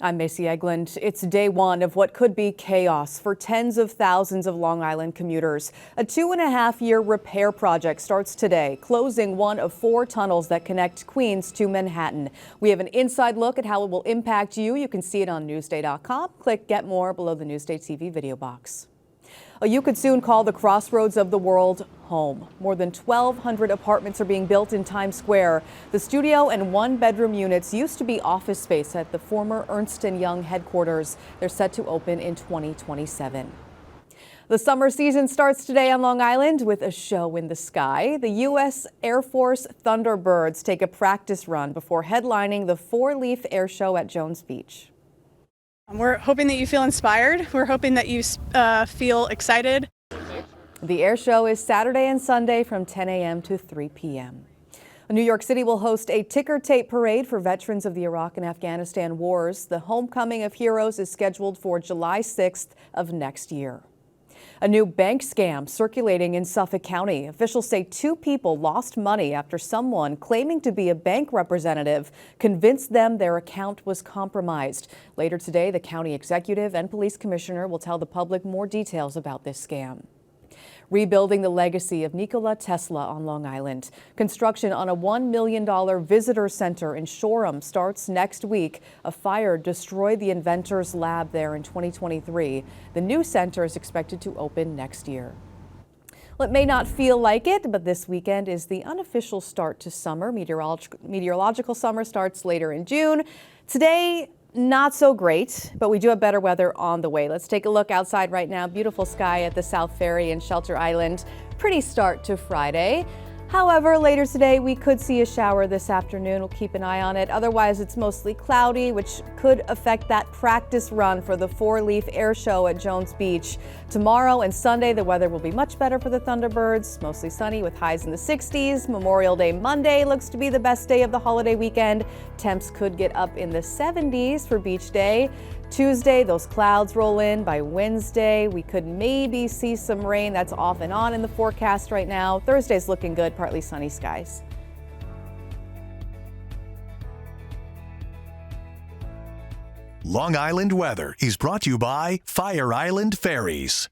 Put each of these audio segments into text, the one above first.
I'm Macy Egland. It's day one of what could be chaos for tens of thousands of Long Island commuters. A 2.5-year repair project starts today, closing one of 4 tunnels that connect Queens to Manhattan. We have an inside look at how it will impact you. You can see it on Newsday.com. Click Get More below the Newsday TV video box. You could soon call the crossroads of the world home. More than 1,200 apartments are being built in Times Square. The studio and 1-bedroom units used to be office space at the former Ernst & Young headquarters. They're set to open in 2027. The summer season starts today on Long Island with a show in the sky. The U.S. Air Force Thunderbirds take a practice run before headlining the 4-leaf air show at Jones Beach. We're hoping that you feel inspired. We're hoping that you feel excited. The air show is Saturday and Sunday from 10 a.m. to 3 p.m. New York City will host a ticker tape parade for veterans of the Iraq and Afghanistan wars. The homecoming of heroes is scheduled for July 6th of next year. A new bank scam circulating in Suffolk County. Officials say 2 people lost money after someone claiming to be a bank representative convinced them their account was compromised. Later today, the county executive and police commissioner will tell the public more details about this scam. Rebuilding the legacy of Nikola Tesla on Long Island. Construction on a $1 million visitor center in Shoreham starts next week. A fire destroyed the inventor's lab there in 2023. The new center is expected to open next year. Well, it may not feel like it, but this weekend is the unofficial start to summer. Meteorological summer starts later in June. Today, not so great, but we do have better weather on the way. Let's take a look outside right now. Beautiful sky at the South Ferry and Shelter Island. Pretty start to Friday. However, later today we could see a shower this afternoon. We'll keep an eye on it. Otherwise, it's mostly cloudy, which could affect that practice run for the 4-leaf air show at Jones Beach. Tomorrow and Sunday, the weather will be much better for the Thunderbirds. Mostly sunny with highs in the 60s. Memorial Day Monday looks to be the best day of the holiday weekend. Temps could get up in the 70s for Beach Day. Tuesday, those clouds roll in. By Wednesday, we could maybe see some rain. That's off and on in the forecast right now. Thursday's looking good, partly sunny skies. Long Island weather is brought to you by Fire Island Ferries.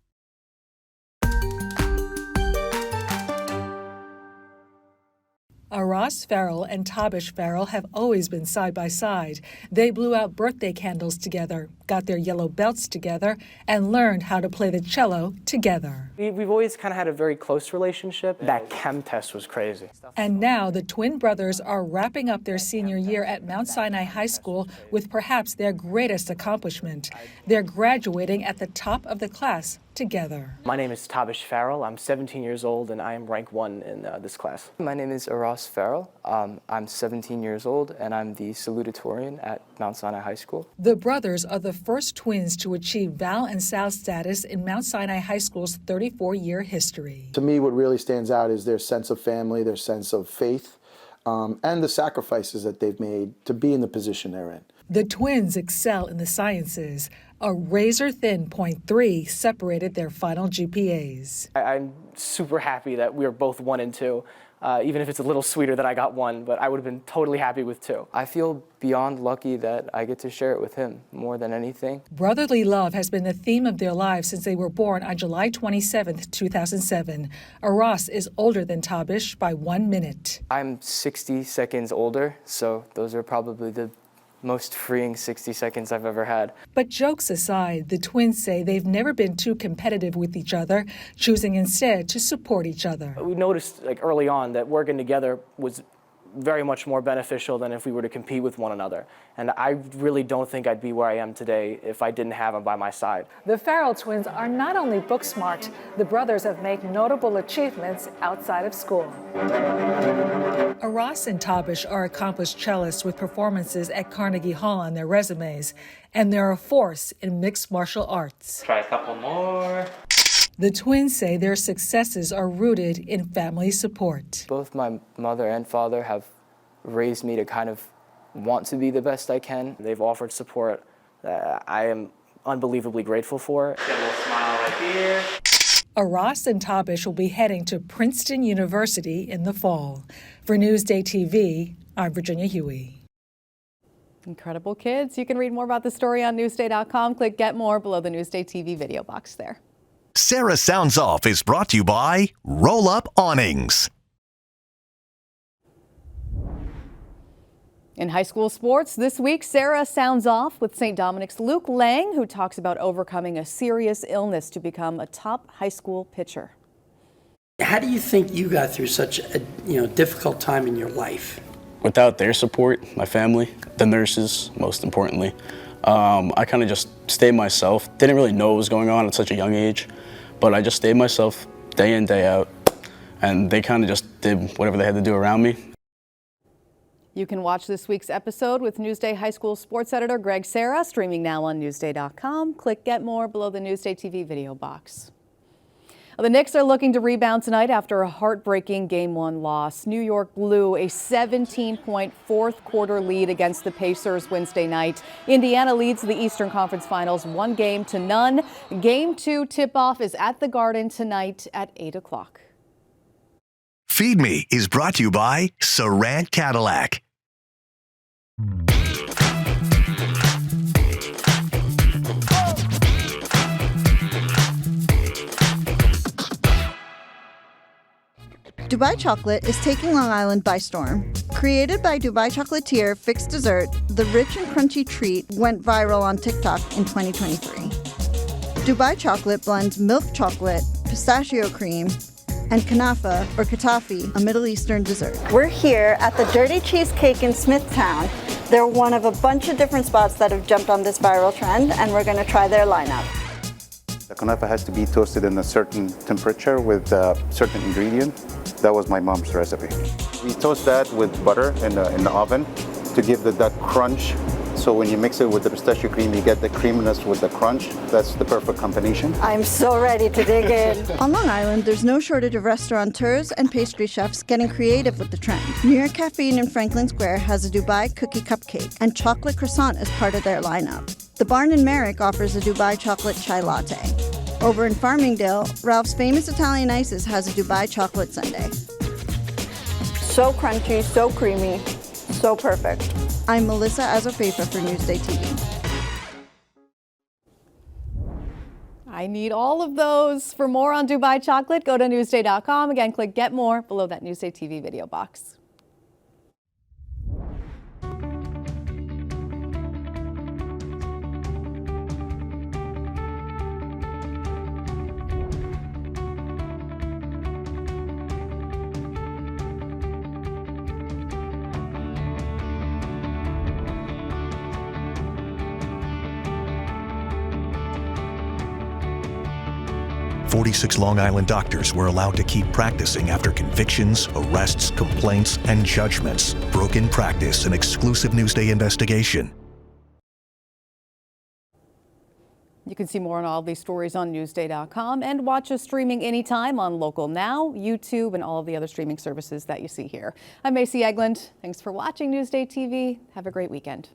Ross Farrell and Tabish Farrell have always been side by side. They blew out birthday candles together, got their yellow belts together, and learned how to play the cello together. We've always kind of had a very close relationship. That chem test was crazy. And now the twin brothers are wrapping up their senior year at Mount Sinai High School with perhaps their greatest accomplishment. They're graduating at the top of the class together. My name is Tabish Farrell. I'm 17 years old and I am rank 1 in this class. My name is Ross Farrell. I'm 17 years old and I'm the salutatorian at Mount Sinai High School. The brothers are the first twins to achieve Val and Sal status in Mount Sinai High School's 34-year history. To me, what really stands out is their sense of family, their sense of faith, and the sacrifices that they've made to be in the position they're in. The twins excel in the sciences. A razor-thin .3 separated their final GPAs. I'm super happy that we were both 1 and 2, even if it's a little sweeter that I got 1, but I would have been totally happy with 2. I feel beyond lucky that I get to share it with him more than anything. Brotherly love has been the theme of their lives since they were born on July 27, 2007. Ross is older than Tabish by 1 minute. I'm 60 seconds older, so those are probably the most freeing 60 seconds I've ever had. But jokes aside, the twins say they've never been too competitive with each other, choosing instead to support each other. We noticed early on that working together was very much more beneficial than if we were to compete with one another. And I really don't think I'd be where I am today if I didn't have him by my side. The Farrell twins are not only book smart, the brothers have made notable achievements outside of school. Ross and Tabish are accomplished cellists with performances at Carnegie Hall on their resumes, and they're a force in mixed martial arts. Try a couple more. The twins say their successes are rooted in family support. Both my mother and father have raised me to kind of want to be the best I can. They've offered support that I am unbelievably grateful for. Get a little smile right here. Ross and Tabish will be heading to Princeton University in the fall. For Newsday TV, I'm Virginia Huey. Incredible kids. You can read more about the story on Newsday.com. Click Get More below the Newsday TV video box there. Sarah Sounds Off is brought to you by Roll Up Awnings. In high school sports this week, Sarah sounds off with St. Dominic's Luke Lang, who talks about overcoming a serious illness to become a top high school pitcher. How do you think you got through such a difficult time in your life? Without their support, my family, the nurses, most importantly, I kind of just stayed myself. Didn't really know what was going on at such a young age, but I just stayed myself day in, day out, and they kind of just did whatever they had to do around me. You can watch this week's episode with Newsday High School sports editor Greg Sarah, streaming now on Newsday.com. Click Get More below the Newsday TV video box. The Knicks are looking to rebound tonight after a heartbreaking Game 1 loss. New York blew a 17-point fourth quarter lead against the Pacers Wednesday night. Indiana leads the Eastern Conference Finals 1-0. Game 2 tip-off is at the Garden tonight at 8 o'clock. Feed Me is brought to you by Sarant Cadillac. Dubai Chocolate is taking Long Island by storm. Created by Dubai chocolatier Fixed Dessert, the rich and crunchy treat went viral on TikTok in 2023. Dubai Chocolate blends milk chocolate, pistachio cream, and kanafa, or katafi, a Middle Eastern dessert. We're here at the Dirty Cheesecake in Smithtown. They're one of a bunch of different spots that have jumped on this viral trend, and we're going to try their lineup. The kanafa has to be toasted in a certain temperature with a certain ingredient. That was my mom's recipe. We toast that with butter in the oven to give that crunch. So when you mix it with the pistachio cream, you get the creaminess with the crunch. That's the perfect combination. I'm so ready to dig in. On Long Island, there's no shortage of restaurateurs and pastry chefs getting creative with the trend. New York Caffeine in Franklin Square has a Dubai cookie cupcake and chocolate croissant as part of their lineup. The Barn in Merrick offers a Dubai chocolate chai latte. Over in Farmingdale, Ralph's Famous Italian Ices has a Dubai chocolate sundae. So crunchy, so creamy, so perfect. I'm Melissa Azofefa for Newsday TV. I need all of those. For more on Dubai chocolate, go to Newsday.com. Again, click Get More below that Newsday TV video box. "46 Long Island doctors were allowed to keep practicing after convictions, arrests, complaints, and judgments. Broken practice, an exclusive Newsday investigation." You can see more on all of these stories on Newsday.com and watch us streaming anytime on Local Now, YouTube, and all of the other streaming services that you see here. I'm Macy Eglund. Thanks for watching Newsday TV. Have a great weekend.